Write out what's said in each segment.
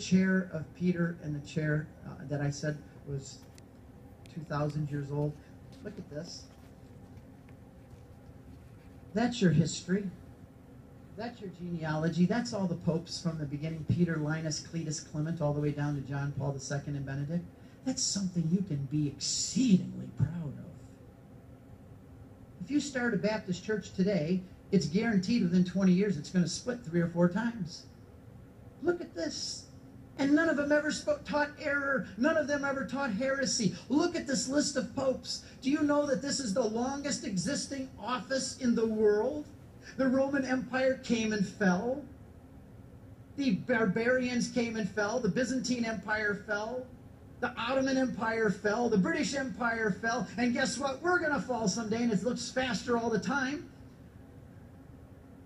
chair of Peter and the chair that I said was 2,000 years old. Look at this. That's your history. That's your genealogy. That's all the popes from the beginning. Peter, Linus, Cletus, Clement, all the way down to John Paul II and Benedict. That's something you can be exceedingly proud of. If you start a Baptist church today, it's guaranteed within 20 years it's going to split 3 or 4 times. Look at this. And none of them ever taught error. None of them ever taught heresy. Look at this list of popes. Do you know that this is the longest existing office in the world? The Roman Empire came and fell. The barbarians came and fell. The Byzantine Empire fell. The Ottoman Empire fell. The British Empire fell. And guess what? We're going to fall someday, and it looks faster all the time.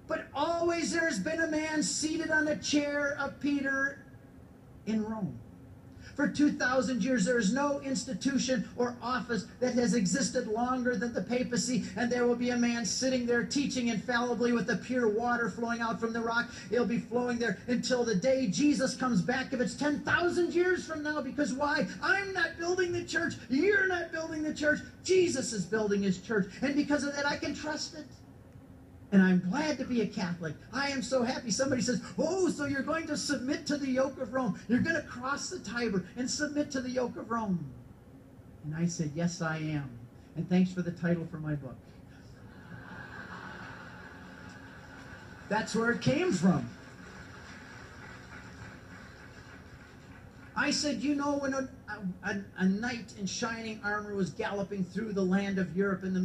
But always there's been a man seated on a chair of Peter in Rome. For 2,000 years, there is no institution or office that has existed longer than the papacy, and there will be a man sitting there teaching infallibly with the pure water flowing out from the rock. It'll be flowing there until the day Jesus comes back, if it's 10,000 years from now. Because why? I'm not building the church. You're not building the church. Jesus is building his church. And because of that, I can trust it. And I'm glad to be a Catholic. I am so happy. Somebody says, oh, so you're going to submit to the yoke of Rome. You're going to cross the Tiber and submit to the yoke of Rome. And I said, yes, I am. And thanks for the title for my book. That's where it came from. I said, you know, when a knight in shining armor was galloping through the land of Europe in the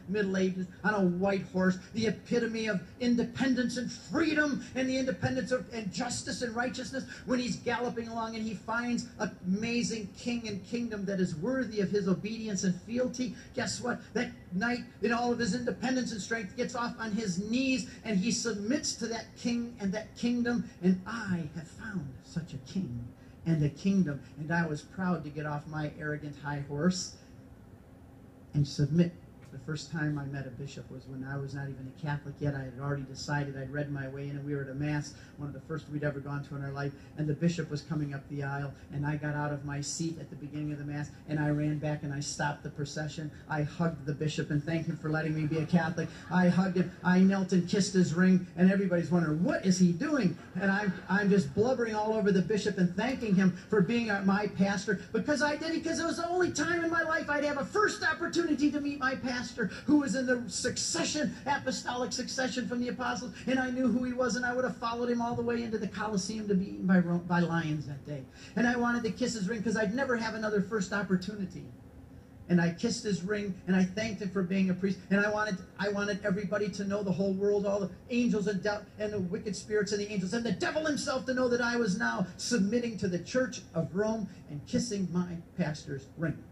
Middle Ages on a white horse, the epitome of independence and freedom and the independence of and justice and righteousness, when he's galloping along and he finds an amazing king and kingdom that is worthy of his obedience and fealty, guess what? That knight, in all of his independence and strength, gets off on his knees and he submits to that king and that kingdom. And I have found such a king and a kingdom, and I was proud to get off my arrogant high horse and submit. The first time I met a bishop was when I was not even a Catholic yet. I had already decided. I'd read my way in, and we were at a Mass, one of the first we'd ever gone to in our life, and the bishop was coming up the aisle, and I got out of my seat at the beginning of the Mass, and I ran back and I stopped the procession. I hugged the bishop and thanked him for letting me be a Catholic. I hugged him. I knelt and kissed his ring, and everybody's wondering, what is he doing? And I'm just blubbering all over the bishop and thanking him for being my pastor, because I did it, because it was the only time in my life I'd have a first opportunity to meet my pastor, who was in the succession, apostolic succession from the apostles, and I knew who he was, and I would have followed him all the way into the Colosseum to be eaten by lions that day. And I wanted to kiss his ring because I'd never have another first opportunity. And I kissed his ring, and I thanked him for being a priest. And I wanted everybody to know, the whole world, all the angels and the wicked spirits and the angels, and the devil himself, to know that I was now submitting to the Church of Rome and kissing my pastor's ring.